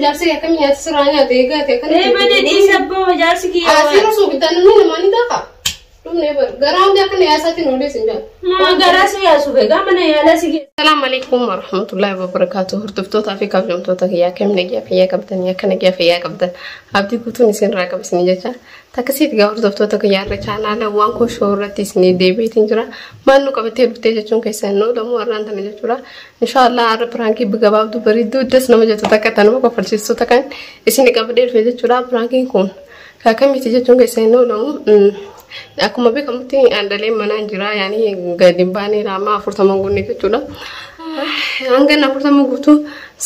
jaarsi akkamii nyaata sirraa eegaa ta'e kan mana dhiisaboo jaarsi kiyyaa asirra suuqitaan namni namaan daaqa dhumne bar garaa hundi akka yaasaatiin odees hin jaallu ma garaa si yaasu beekaa mana yaala si Assalamu alaikum warahmatullahi wabarakatuh hordoftoota fi kabajamtoota kiyyaa kam nagaa fayyaa qabdan akka nagaa fayyaa qabdan abdii guutuun isin raa qabsini jecha takkasiit gaa hordoftoota kiyyaa irra chaanaala waan koo shoorratti isin deebiitiin jira maal nu qabatee dhuftee jechuun keessan noo lamoo warraan tana jechuudha inshallah arra pranki gabaabduu bareedduu des nama jettu takka tanuma qofalchiistu takkan isin qabdee dhufee jechuudha prankiin kun kaakamiiti jechuun keessan noo lamoo akkuma beekamutti aandalee manaan jira yaani gadi baanee lama 40 gunni jechuudha hanga 40 guutuu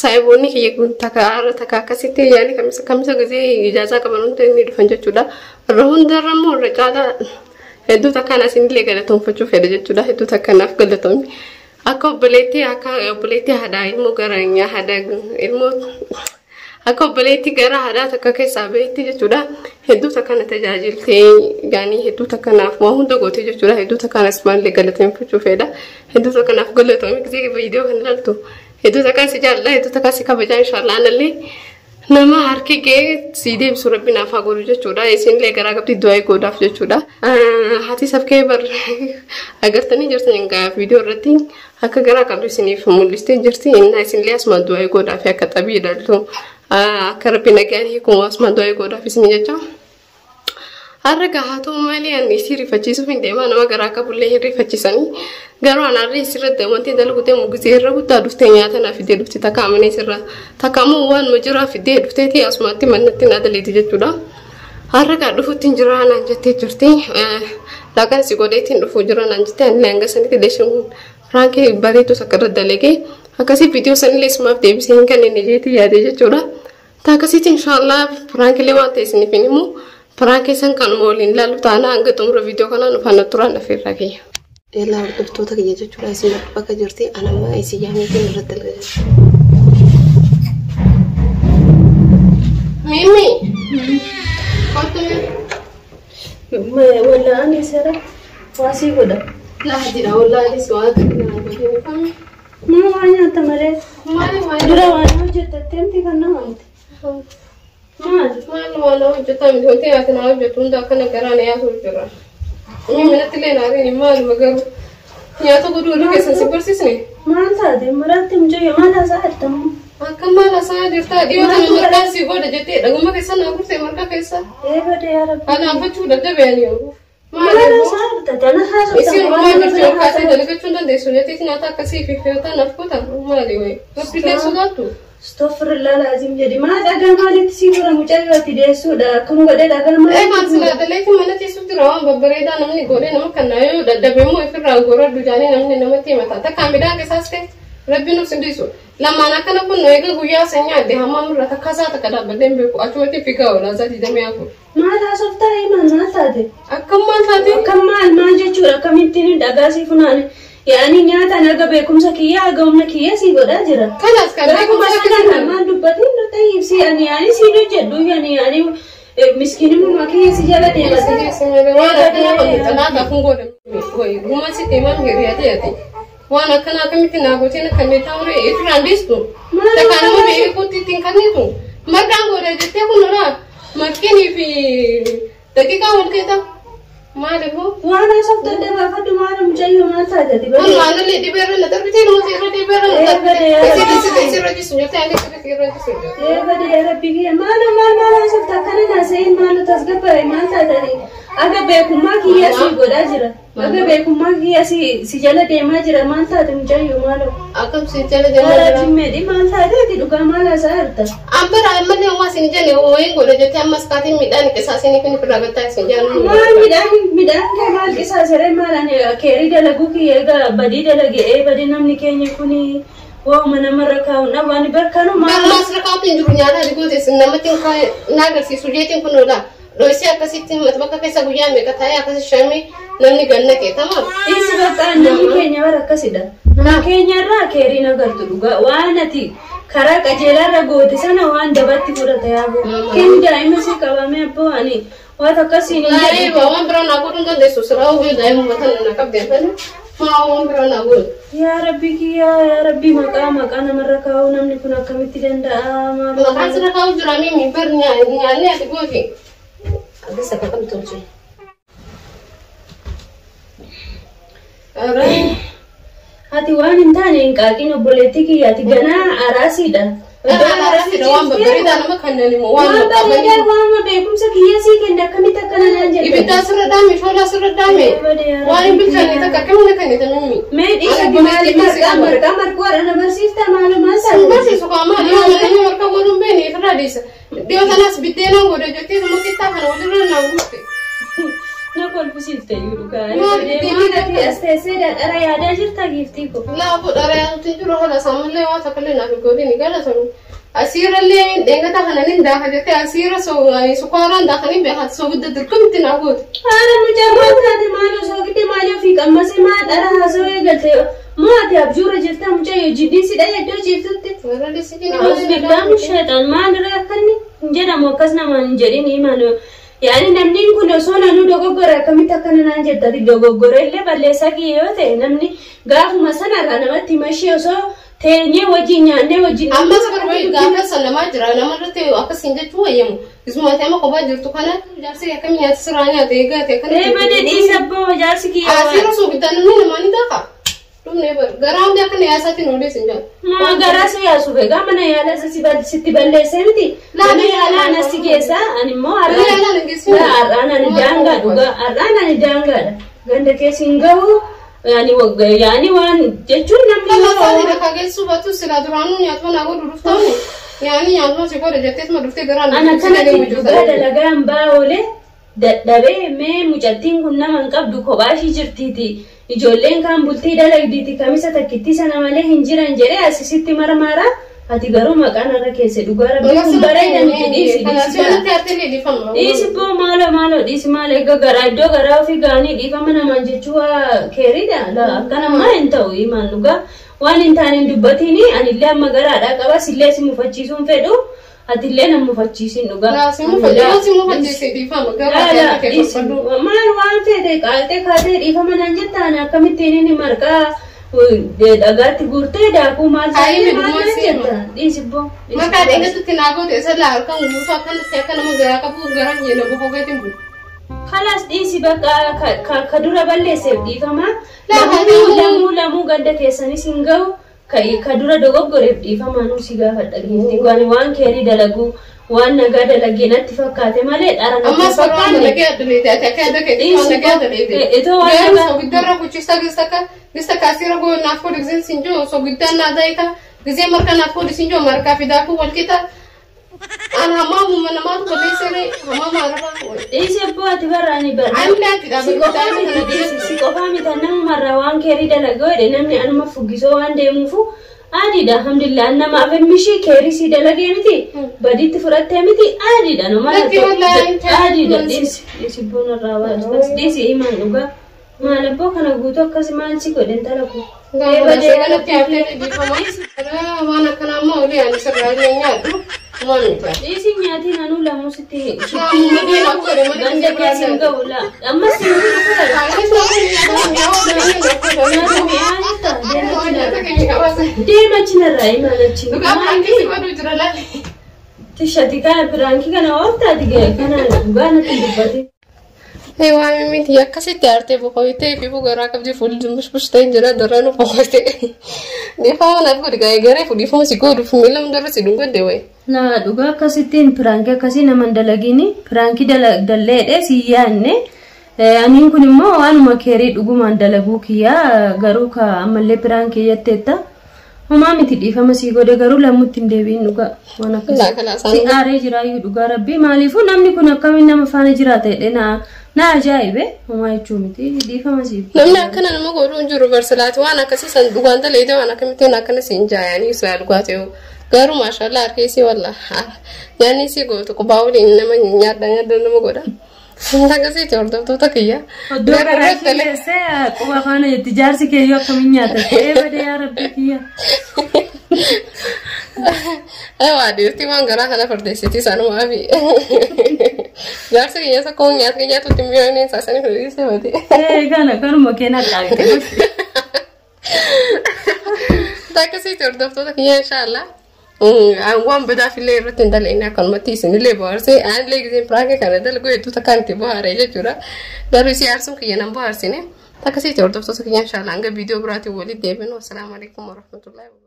saayiboonni kiyya takka akkasitti yaani kamisa gizee ijaazaa qaban hundi inni dhufan jechuudha irra hundarra immoo irra caalaa hedduu takkaan asinillee galatoomfachuu fedha jechuudha hedduu takkanaaf galatoomni akka obboleettii haadhaa ilmoo garanyaa haadhaa ilmoo akka obboleettii gara haadhaa takka keessaa beetti jechuudha hedduu takkana tajaajiltee yaani hedduu takkanaaf waan hunda gootee jechuudha hedduu takkanas maallee galatoomfachuu fedha hedduu takkanaaf galatoomni gizee viidiyoo kan ilaaltu hedduu takkaan si jaalladha hedduu takkaan si kabajaa inshallah anallee nama harki gee si deebisu rabbi naaf haa godhu jechuudha isinillee garaa qabdi du'aa godhaaf jechuudha haati safkee bar agartanii jirtan egaa viidiyoo irratti akka garaa qabdu isiniif mul'istee jirti innaa isinillee asuma du'aa godhaaf akka xabii ilaaltu akka rabbi nagaan hiikumu asuma du'aa godhaaf isin jecha har'a gahaatu malee ani si rifachiisuuf hin deemaa nama garaa qabullee hin rifachiisanii garuu anaarri sirratti wanti dalgutee mugizee irra guddaa dhuftee nyaata naaf fidee dhufti takka amanee sirra takka ammoo waan majiraa fidee dhufteeti asumatti mannatti na daleeti jechuudha har'a gaa dhufuutti hin jira naan jettee jirti laakaan si godheetiin dhufuu jira naan jettee ani hanga sanitti deeshin firankii bareedu akka irra dalagee akkasii viidiyoo sanillee isumaaf deebisee hin kanneen jeetii yaadee jechuudha taakasitti inshallah firankiilee waan ta'e isiniif hin himu Prank san kan moolin lalu taana hanga xumura viidiyoo kana nufaana turan afirra kiyya. Ela hordoftoota kiyya jechuudha isin bakka jirti anamma isin yaamiitiin irratti dalga. Mimi. Wala ani sara wasi goda. La jira wallahi swat na godini fami. Ma wanya tamare. Ma dura wana hojjetatteemti kanna wanti. Maal wala hojjetam wanti ati na hojjetu hunda akkana garaan yaatu jira. Inni minatti illee naariin maal magaru nyaata godhuu irra keessan si barsiisne. Maal taate maraatti mucayyoo maal haasaa jirtamu? Akka maal haasaa jirtaa dhiyoota marqaan si godha jettee dhaguma keessa naa gurtee marqaa keessa. Eebade yaa rabbi. Anaanfachuu dadhabeen yoo. Maal haasaa jirta tana haasaa. Isin maal jirti yoo kaasee dalagachuu dandeessu jettee nyaata akkasii fi fe'ataa naaf goota maali wayi. Rabbilee sodaattu. Astaghfirullah lazim jadi mana dagang malit si orang mucayyo tidesu da kamu gade dagang malit mas la dalai mana tisu tirawan babbareda namni gore nam kanayo dadabemu ifra gora dujani namni namati mata ta kamida ke saste rabbi no sindisu lamana kana kun noega guya sanya de hamam rata kasa ta kada badem be ko achumati fika wala zati demi aku mala softa imana tade akamal manje chura kamitini dagasi funani يعني نياتا نرجع بكم سكية قومنا كيا سي ودا جرا خلاص كلامكم سكية ما دبتين نتايب سي يعني سي نجدو يعني مسكين من ما كيا سي جلا تيما سي وانا كنا تكون قول وي هما سي تيمان غيرياتي وانا كنا كميتنا غوتينا كميتاوري افرانديستو تكانو بيكوتي تينكانيتو ما دانغو رجتي كنورا مكيني في دقيقة وكذا ما له وانا صفت الدواء فد ما انا مجيء ما ساعدتي بس انا اللي دبر لا تربتي لو تي دبر بس رجي سنتي عليك كثير رجي سنتي ايه بدي يا ربي ما صفت كان ناسين ما له تسقط ما ساعدتي اجا بكم ما كيا سي غدا جرا اجا بكم ما كيا سي جلا دي ما جرا ما ساعد مجيء ما له اكم سي جلا دي ما جمدي ما ساعدتي دوكا ما لا ساعدت امبر امني ما سنجاني وين غدا جتي امسكاتي ميدان كساسيني كن فرغتا سنجان ما midhaan maal isaa siree maalaan keerii dalaguu kiyyaa badii dalagee badii namni keenya kuni waa'uma namarra kaa'uun waan barkaanu maas rakkaatu jiru nyaata digootes namatti nagarsiisu jeetiin kun ola dhoosii akkasitti bakka keessa guyyaa meeqa taa'ee akkasi shamee namni ganna keetama isi bakka namni keenya war akkasidha nama keenya irraa keerii nagartu dhugaa waan ati karaa qajeelarra goote sana waan dabatti fudhata yaaboo keenya daa'ima si qabame abboo ani Wata kasi ni jadi. Bawa berang aku tuh kan desu serau gue daya mubatan nak abden kan. Mau berana gue. Ya Rabbi kia, ya Rabbi maka nama kau namni kuna kami tidak ada. Makan sudah kau jurami mimpernya, nyali ada gue ki. Habis apa kamu tuh? Orang hati wanin tane kaki no boleh tiki ya tigana arasi dah. Arasi dah wan berita nama kandani mau wan. Wan bekum sakiya sih kenda kami tak kenal aja. Ibita surat dami, shola surat dami. Wan bicara kita kakek mana kan itu mimi. Med isa gimana kamar keluar anak bersih tak malu masa. Bersih suka amat. Ini mereka belum beni tradisi. Dia tanah sebidang gue dah jadi rumah kita kan udah nangguti. Na kol pusil tayu kan. Mana ti astese dan araya ada jirta gifti ko. La bu araya tu juro hala samle wa takale na ko ni gala sanu. Asira le denga ta hanan da hajate asira so ai sukaran da khani be hat so gudda dirkum tina gut. Ara mujamat hadi malu so gite malu fi kamma se ma ara haso e galte. Mo ati abjura jirta mujay jiddi si da yaddo jirtutte. Wala de sikini. Bismillah shaytan man ra kanni. Njeda mo kasna man jeri ni malu. Yani namni kun sona nu dogoggora kamita kanana jettati dogoggorelle balleessa kiyote namni gaafuma sanarra namatti mashii osoo teenyee wajjin nyaannee wajjin ammas garbai gaafa sanamaa jira namarratti akkasiin jechuu wayyamu isuma tema kophaa jirtu kana jaarsi akkam nyaata siraa nyaata eegaate kana mane dhiisa abbaa jaarsi kiyyaa asira soo bitaan namni daaqa dhumne bar garaa hundi akka yaasatiin odees hin jaal ma garaa si yaasu beekaa mana yaala sitti balleessee miti mana yaalaa nasi keessa animmoo har'aan ani daangaa dhugaa har'aan ani daangaadha ganda keessa hin gahu yaani waan jechuun namni yoo kageessu batu sila duraanuu nyaatuma naa godhu dhuftamu yaani nyaatuma si godhe jettees ma dhuftee garaan ana kanatti dhugaa dalagaan baa'oolee dadhabee mee mucattiin kun nama hin qabdu kophaashii jirtiiti ijoolleen kan bultii dalagdiiti kamisa takkitti sana malee hin jiran jedhee asisitti marmaara ati garuu maqaan irra keesse dhugaa rabbii kun bareeda miti dhiisi boo maalo dhiisi maalo egaa garaa iddoo garaa ofii gaanii dhiifama namaan jechuu keeriidha akka namaa hin ta'u himaan dhugaa waan hin taane hin dubbatini anillee amma garaadhaa qaba sillee si mufachiisuun fedhu atillee na mufachiisin dhugaa maal waan fedhe qaaltee kaatee dhiifama naan jettaan akkamittiin inni marqaa dhagaatti guurtee daakuu maal jettaan dhiisibboo maqaa dheengatutti naa goote isa laa harkaan guutuu akka nama garaa qabu garaa jeena boqoo gatiin bulu Kalas dhiisi bakka ka dura balleesseef dhiifama lamuu ganda keessanis hin gahu ka dura dogoggoreef dhiifama nuu si gaafadha giifti waan keerii dalagu waan nagaa dalagee natti fakkaate malee dhara natti fakkaate nagee addunyeeti ati akka adda keetti waan nagee addunyeeti itoo waan nagaa sogiddarra kuchista gista kaasira goo naaf kodhi gizeen sinjoo sogiddaan naa daayika gizee marka naaf kodhi sinjoo markaa fidaakuu walqixa an hamamu mana ma ko desere hamama araba isi abati barani bar amna ti si ko fami tanam marra wan keri dalago de namni anuma fugiso wan demufu adi da alhamdulillah anama afen mishi keri si dalage miti badit furatte miti adi da no mala adi da isi bona rawa bas disi iman uga mala bokana guto kas manchi ko den talaku ba de gala pyate di famais ara wana kana mo le an sarra nyadu Monica. Isi nyati nanu lamu siti. Mudi na kore mudi. Ganda kaya singa ula. Amma singa Dema china rai mana china. Duga pranki si badu jurala. Tishati kana pranki kana orta dige kana gana tindubati. Hey wa mimi ti akkasitti arte boqoyte fi bugara qabdi ful mush jira daranu boqoyte. Ni faana gudi gare fudi fo si godu fumilam dara si dungo dewe. Na dhugaa akkasittiin piraanki akkasii naman dalagini piraanki dalleedhe si yaanne aniin kun immoo waanuma keerii dhugumaan dalaguu kiyyaa garuu ka ammallee piraankii jetteetta homaa miti dhiifama sii godhe garuu lammutti hin deebiin dhugaa waan akkasii si aaree jiraayyuu dhugaa rabbii maaliifuu namni kun akkamiin nama faana jiraata jedhe na ajaa'ibe homaa jechuu miti dhiifama sii namni akkana nama godhuu hin jiru barsilaati waan akkasii san dhugaan daleede waan akkamittiin akkana siin jaayanii isaa dhugaa ta'uu garu mashallah arkesi wallah yani si go to ko bawli nama nyada nama goda ndaga si tordo to takiya do garati se ko khana tijar si ke yo kam nyata e bade ya rabbi kiya aywa dirti man gara hala pardesi ti sanu abi jar se ya sa ko nyat ke ya to timyo ne sa sani ko se wadi e gana kanu mo kena ta Takasih hordoftoota kiyya inshallah. Waan badaa fillee irratti hin dal'inne akkanumatti isinillee bohaarsee aanillee giseen piraanka kana dalgoo hedduu takkaan itti bohaaree jechuudha. Garuu si aarsuun kiyya nan bohaarsine. Takasii hordoftoota kiyya inshallah hanga viidiyoo biraatiin walitti deebinu. Assalaamu alaikum warahmatullahi wabarakatuh.